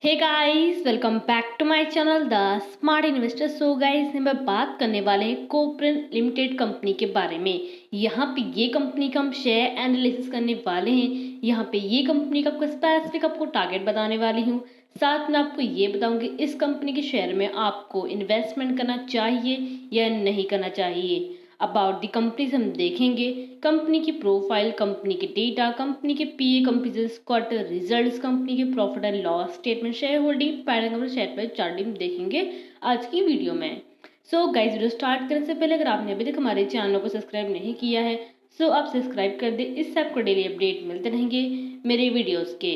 Hey guys, welcome back to my channel the smart investor. So guys, मैं बात करने वाले हैं कोपरन लिमिटेड कंपनी के बारे में। यहाँ पे ये कंपनी का हम शेयर एनालिसिस करने वाले हैं। यहाँ पे ये कंपनी का आपको स्पेसिफिक आपको टारगेट बताने वाली हूँ। साथ में आपको ये बताऊंगी इस कंपनी के शेयर में आपको इन्वेस्टमेंट करना चाहिए या नहीं करना चाहिए। अबाउट दी कंपनी हम देखेंगे कंपनी की प्रोफाइल, कंपनी के डेटा, कंपनी के पीए, कंपनी के क्वार्टर रिजल्ट्स, कंपनी के profit and loss statement, share holding pattern, share price charting देखेंगे आज की वीडियो में। सो गाइस, वीडियो स्टार्ट करने से पहले अगर आपने अभी तक हमारे चैनल को सब्सक्राइब नहीं किया है सो आप सब्सक्राइब कर दें। इससे आपको डेली अपडेट मिलते रहेंगे मेरे वीडियोस के।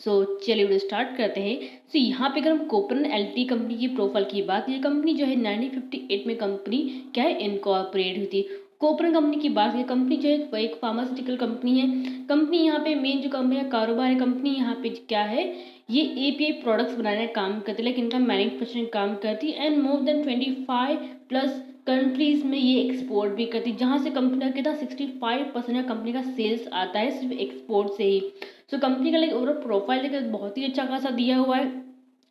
चलिए वीडियो स्टार्ट करते हैं। यहाँ पे अगर हम कोपरन एलटी कंपनी की प्रोफाइल की बात, ये कंपनी जो है 1958 में कंपनी क्या है इनकॉर्पोरेट हुई थी। कोपरन कंपनी की बात, ये कंपनी जो है एक फार्मास्यूटिकल कंपनी है। कंपनी यहाँ पे मेन जो कंपनी है कारोबार है, कंपनी यहाँ पे क्या है ये एपीआई प्रोडक्ट्स बनाने का काम करती है, लाइक इनका मैन्युफैक्चरिंग काम करती है and more than 25 plus countries में ये एक्सपोर्ट भी करती है, जहाँ से कंपनी का कितना 65% का कंपनी का सेल्स आता है सिर्फ एक्सपोर्ट से ही। कंपनी का लाइक ओवरऑल प्रोफाइल देखिए बहुत ही अच्छा खासा दिया हुआ है।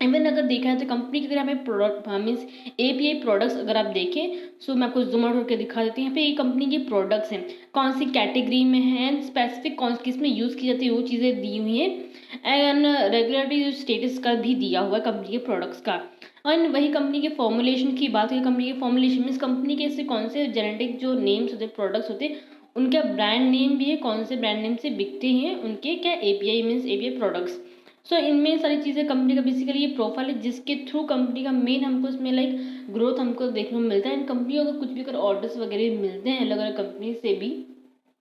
इवन अगर देखा जाए तो कंपनी की अगर हमें प्रोडक्ट मीन्स एपीआई प्रोडक्ट्स अगर आप देखें मैं आपको जूम आउट करके दिखा देती हूँ। यहाँ पे ये कंपनी के प्रोडक्ट्स हैं कौन सी कैटेगरी में है एंड स्पेसिफिक कौन किस में यूज़ की जाती है वो चीज़ें दी हुई हैं एंड रेगुलेटरी स्टेटस का भी दिया हुआ है कंपनी के प्रोडक्ट्स का। और वही कंपनी के फॉर्मुलेशन की बात करें, कंपनी के फॉर्मुलेशन मीन्स कंपनी के ऐसे कौन से जेनेटिक जो नेम्स होते हैं प्रोडक्ट्स होते हैं उनका ब्रांड नेम भी है, कौन से ब्रांड नेम से बिकते हैं उनके क्या एपीआई मीन्स एपीआई प्रोडक्ट्स। इनमें सारी चीज़ें कंपनी का बेसिकली ये प्रोफाइल है जिसके थ्रू कंपनी का मेन हमको इसमें लाइक ग्रोथ हमको देखने को मिलता है। इन कंपनी को अगर कुछ भी अगर ऑर्डर्स वगैरह मिलते हैं अलग अलग कंपनी से भी,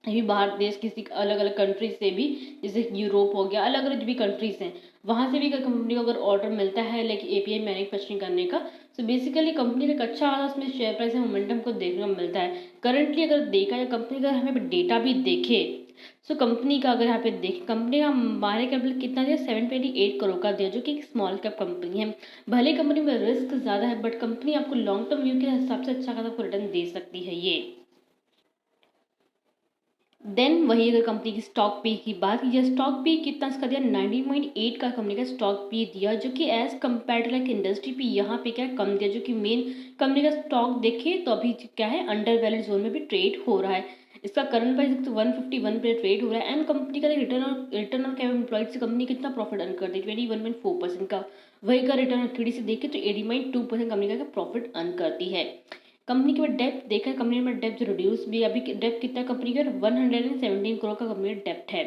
अभी बाहर देश किसी अलग अलग कंट्रीज से भी, जैसे यूरोप हो गया, अलग अलग जो भी कंट्रीज हैं वहाँ से भी अगर कंपनी को अगर ऑर्डर मिलता है लाइक एपीआई मैन्युफैक्चरिंग करने का, बेसिकली कंपनी का एक अच्छा उसमें शेयर प्राइस में मोमेंटम को देखने को मिलता है। करंटली अगर देखा जाए कंपनी का हमें डेटा भी देखे कंपनी का अगर यहाँ पे देखें कंपनी का मार्केट कैपिटल कितना दिया 728 करोड़ का दिया, जो कि एक स्मॉल कैप कंपनी है। भले कंपनी में रिस्क ज़्यादा है बट कंपनी आपको लॉन्ग टर्म व्यू के हिसाब से अच्छा खासा आपको रिटर्न दे सकती है ये। देन वही अगर कंपनी की स्टॉक पे की बात की जाए, स्टॉक पे कितना इसका दिया 19.8 का कंपनी का स्टॉक पे दिया, जो कि as compared to like industry पे यहाँ पे क्या कम दिया, जो कि मेन कंपनी का स्टॉक देखे तो अभी क्या है अंडर वैल्यूड जोन में भी ट्रेड हो रहा है। इसका करंट प्राइस तो 151 पे ट्रेड हो रहा है एंड कंपनी का रिटर्न ऑन कैपिटल एम्प्लॉयड से कंपनी कितना प्रॉफिट अर्न करती है 21.4% का। वही का रिटर्न ऑन थ्री से देखे तो 80.2% कंपनी का प्रॉफिट अर्न करती है। कंपनी के बाद डेप्थ देखा, कंपनी में डेप्थ रिड्यूस भी, अभी डेप्थ कितना कंपनी का 117 करोड़ का कंपनी का डेप्थ है।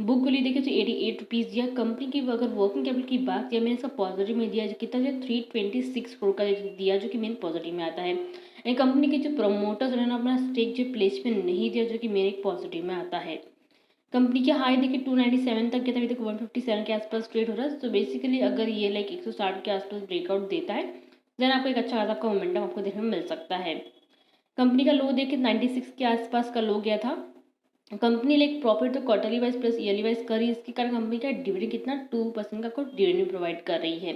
बुक वैल्यू देखे तो 88 रुपीज़ दिया। कंपनी की अगर वर्किंग कैपिटल की बात किया मैंने इसका पॉजिटिव में दिया, कितना दिया 326 करोड़ का दिया, जो कि मेन पॉजिटिव में आता है। एंड कंपनी के जो प्रमोटर्स उन्होंने अपना स्टेक जो प्लेसमेंट नहीं दिया, जो कि मेन एक पॉजिटिव में आता है। कंपनी के हाई देखिए 297 तक गया था, अभी तक 157 के आसपास ट्रेड हो रहा है। बेसिकली अगर ये लाइक 160 के आसपास ब्रेकआउट देता है देन आपको एक अच्छा खासा आपका मोमेंटम आपको देखने में मिल सकता है। कंपनी का लो देखिए 96 के आसपास का लो गया था। कंपनी लाइक प्रॉफिट तो quarterly wise plus yearly wise कर रही है, इसके कारण कंपनी का डिविडेंड कितना 2% का आपको डिविडेंड प्रोवाइड कर रही है।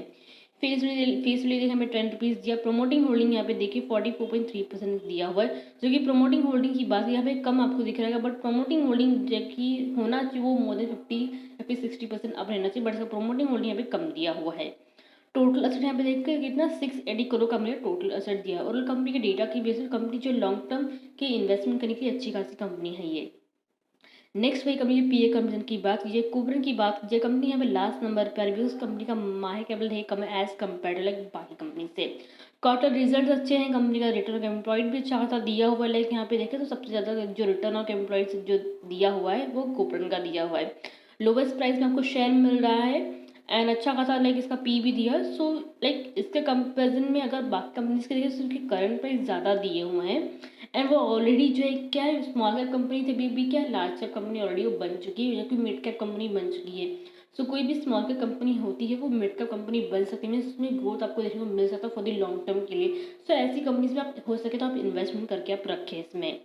फेस वैल्यू देखिए हमें 10 रुपीज़ दिया। प्रमोटिंग होल्डिंग यहाँ पे देखिए 44.3% दिया हुआ है, जो कि प्रमोटिंग होल्डिंग की बात यहाँ पे कम आपको दिख रहेगा बट प्रमोटिंग होल्डिंग जबकि होना चाहिए वो मोर देन 50 या फिर 60% अब रहना चाहिए, बट इसका प्रमोटिंग होल्डिंग यहाँ पे कम दिया हुआ है। टोटल असेट यहाँ पे देखकर कितना 680 करोड़ का हमने टोटल असेट दिया। और कंपनी के डेटा की बेसिस कंपनी जो लॉन्ग टर्म के इन्वेस्टमेंट करने की अच्छी खासी कंपनी है ये। नेक्स्ट वही कंपनी पीए कंपनी की बात कीजिए, कोबरन की बात कीजिए, कंपनी यहाँ पे लास्ट नंबर पर भी उस कंपनी का मार्केट कैपिटल है कम है एज कम्पेयर टू लाइक बाकी कंपनी से। क्वार्टर रिजल्ट अच्छे हैं, कंपनी का रिटर्न ऑफ एम्प्लॉयड भी अच्छा खासा दिया हुआ है। लाइक यहाँ पे देखें तो सबसे ज़्यादा जो रिटर्न ऑफ एम्प्लॉयड जो दिया हुआ है वो कोबरन का दिया हुआ है। लोवेस्ट प्राइस में आपको शेयर मिल रहा है एंड अच्छा खासा लाइक इसका पी भी दिया। लाइक इसके कंपेरिजन में अगर बाकी कंपनीज के देखें तो उनके करंट प्राइस ज़्यादा दिए हुए हैं एंड वो ऑलरेडी जो है क्या है स्मॉल कैप कंपनी थे भी क्या लार्ज कैप कंपनी ऑलरेडी वो बन चुकी है, या फिर मिड कैप कंपनी बन चुकी है। कोई भी स्मॉल कैप कंपनी होती है वो मिड कैप कंपनी बन सकती है, इसमें ग्रोथ आपको देखने को मिल सकता है फॉर द लॉन्ग टर्म के लिए। ऐसी कंपनीज में आप हो सके तो आप इन्वेस्टमेंट करके आप रखें इसमें।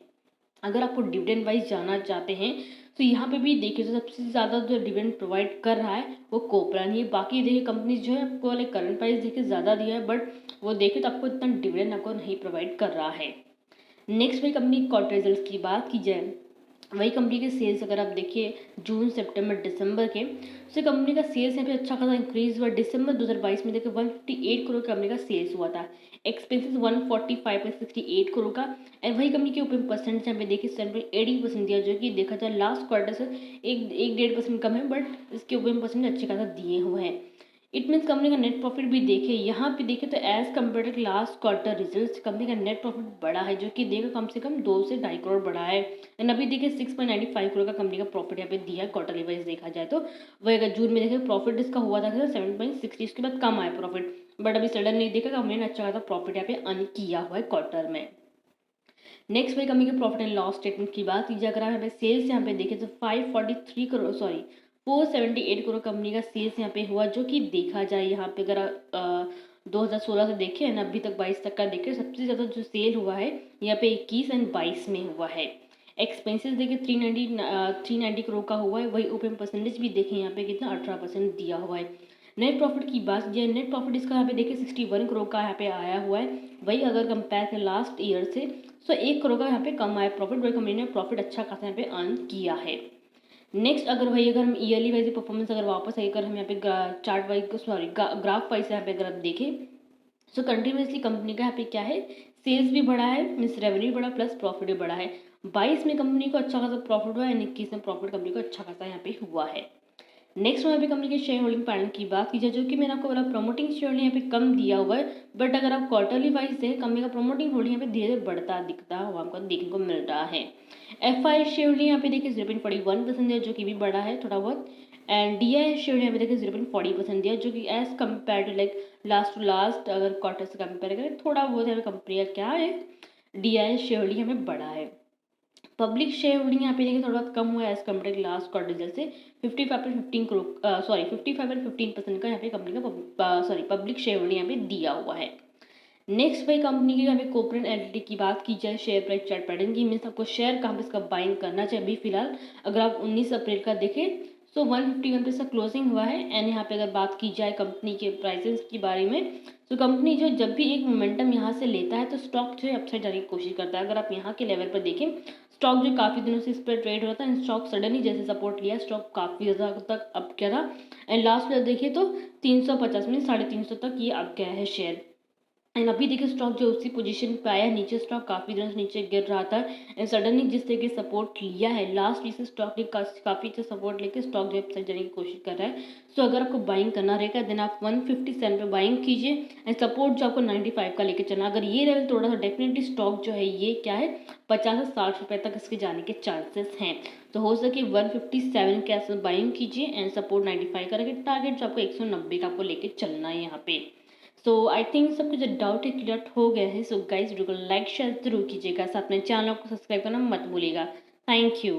अगर आपको डिविडेंड वाइज जाना चाहते हैं तो यहाँ पे भी देखिए तो सबसे ज़्यादा जो डिविडेंड प्रोवाइड कर रहा है वो कोपरन ही। बाकी देखिए कंपनीज जो है आपको लाइक करंट प्राइस देखिए ज़्यादा दिया है बट वो देखिए तो आपको इतना डिविडेंड आपको नहीं प्रोवाइड कर रहा है। नेक्स्ट भाई कंपनी क्वार्टर रिजल्ट की बात की जाए वही कंपनी के सेल्स अगर आप देखिए जून सितंबर दिसंबर के, तो कंपनी का सेल्स यहाँ पे अच्छा खासा इंक्रीज हुआ। दिसंबर 2022 में देखिए 158 करोड़ कंपनी का सेल्स हुआ था, एक्सपेंसेस 145.68 करोड़ का। एंड वही कंपनी के ऊपर परसेंट यहाँ पे देखिए 7.80% दिया, जो कि देखा जाए लास्ट क्वार्टर से एक डेढ़ परसेंट कम है, बट इसके ऊपर परसेंट अच्छे खासा दिए हुए हैं। इट मीन्स कंपनी का नेट प्रॉफिट भी देखे यहाँ पे देखे तो as compared to last quarter result company का नेट प्रॉफिट बढ़ा है, जो कि देखा कम से कम 2 से 2.5 करोड़ बढ़ा है। एंड अभी देखिए 6.95 करोड़ का कंपनी का प्रॉफिट यहाँ पे दिया है क्वार्टरली वाइज देखा जाए तो। वही अगर जून में देखे प्रॉफिट इसका हुआ था 7.60, इसके बाद कम आया प्रॉफिट, बट अभी सडनली देखा कंपनी ने अच्छा खासा प्रॉफिट यहाँ पे अर्न किया हुआ है क्वार्टर में। नेक्स्ट वही कंपनी के प्रॉफिट एंड लॉस स्टेटमेंट की बात कीजिए, अगर आप यहाँ पे सेल्स यहाँ पे देखें तो 543 करोड़ 478 करोड़ कंपनी का सेल्स यहाँ पे हुआ, जो कि देखा जाए यहाँ पे अगर 2016 से देखें ना अभी तक 22 तक का देखें, सबसे ज़्यादा जो सेल हुआ है यहाँ पे 21 एंड 22 में हुआ है। एक्सपेंसेस देखिए 390 करोड़ का हुआ है। वही ओपन परसेंटेज भी देखें यहाँ पे कितना 18% दिया हुआ है। नेट प्रॉफिट की बात की नेट प्रॉफिट इसका यहाँ पे देखिए 61 करोड़ का यहाँ पे आया हुआ है। वही अगर कंपेयर करें लास्ट ईयर से तो 1 करोड़ का यहाँ पे कम आया प्रॉफिट, वही कंपनी ने प्रॉफिट अच्छा खासा यहाँ पे अर्न किया है। नेक्स्ट अगर हम ईयरली वाइज परफॉर्मेंस अगर वापस आएगा, अगर हम यहाँ पे चार्ट वाइज ग्राफ वाइज यहाँ पे अगर आप देखें, सो कंटिन्यूसली कंपनी का यहाँ पे क्या है, सेल्स भी बढ़ा है, मीन्स रेवेन्यू बढ़ा प्लस प्रॉफिट भी बढ़ा है। 22 में कंपनी को अच्छा खासा प्रॉफिट हुआ है, 21 में प्रॉफिट कंपनी को अच्छा खासा यहाँ पे हुआ है। नेक्स्ट में अभी कंपनी के शेयर होल्डिंग पैटर्न की बात की जाए, जो कि मैंने आपको बोला प्रमोटिंग शेयर होल्डिंग यहाँ पे कम दिया हुआ है, बट अगर आप क्वार्टरली वाइज देखें कंपनी का प्रमोटिंग होल्डिंग यहाँ पे धीरे धीरे बढ़ता दिखता हुआ हमको देखने को मिल रहा है। FI शेयर होल्डिंग यहाँ पे देखिए 0.41% है, जो कि भी बढ़ा है थोड़ा बहुत। एंड DI शेयर यहाँ पे देखिए 0.40% दिया, जो कि as compared to like last to last अगर क्वार्टर से कंपेयर करें थोड़ा बहुत यहाँ पे कंपनी का क्या है DI शेयर होल्डिंग हमें बढ़ा है। पब्लिक शेयर होल्डिंग यहाँ पे देखिए थोड़ा बहुत कम हुआ है as compared to last quarter result से 55.15% का यहाँ पे कंपनी का पब्लिक शेयर होल्डिंग यहाँ पे दिया हुआ है। नेक्स्ट भाई कंपनी की यहाँ पे कॉर्पोरेट एंटिटी की बात की जाए, शेयर प्राइस चार्ट पैटर्न की, मीन्स आपको शेयर कहाँ पे इसका बाइंग करना चाहिए। अभी फिलहाल अगर आप 19 अप्रैल का देखें तो 151 पे इसका क्लोजिंग हुआ है। एंड यहाँ पे अगर बात की जाए कंपनी के प्राइसेस के बारे में, तो कंपनी जो जब भी एक मोमेंटम यहाँ से लेता है तो स्टॉक जो है अपसाइड जाने की कोशिश करता है। अगर आप यहाँ के लेवल पर देखें, स्टॉक जो काफ़ी दिनों से इस पर ट्रेड हो रहा था, स्टॉक सडनली जैसे सपोर्ट लिया स्टॉक काफ़ी ज़्यादा तक अप गया था। एंड लास्ट में देखिए तो 350 में 350 तक ये अप गया है शेयर। एंड अभी देखिए स्टॉक जो उसी पोजीशन पे आया, नीचे स्टॉक काफ़ी दिनों से नीचे गिर रहा था। एंड सडनली जिस तरीके सपोर्ट लिया है लास्ट वीक से स्टॉक ने काफ़ी अच्छा सपोर्ट लेके स्टॉक जो अपसाइड जाने की कोशिश कर रहा है। सो अगर आपको बाइंग करना रहेगा देन आप 157 पे बाइंग कीजिए। एंड सपोर्ट जो आपको 95 का लेके चलना, अगर ये लेवल थोड़ा सा डेफिनेटली स्टॉक जो है ये क्या है 50 से 60 रुपये तक इसके जाने के चांसेस हैं। तो हो सके 157 के आसपास बाइंग कीजिए एंड सपोर्ट 95 का रखें। टारगेट जो आपको 190 का आपको लेके चलना है यहाँ पे। सो आई थिंक सबको जो डाउट है क्लियर हो गया है। सो गाइज बिल्कुल लाइक शेयर जरूर कीजिएगा, साथ में चैनल को सब्सक्राइब करना मत भूलिएगा। Thank you.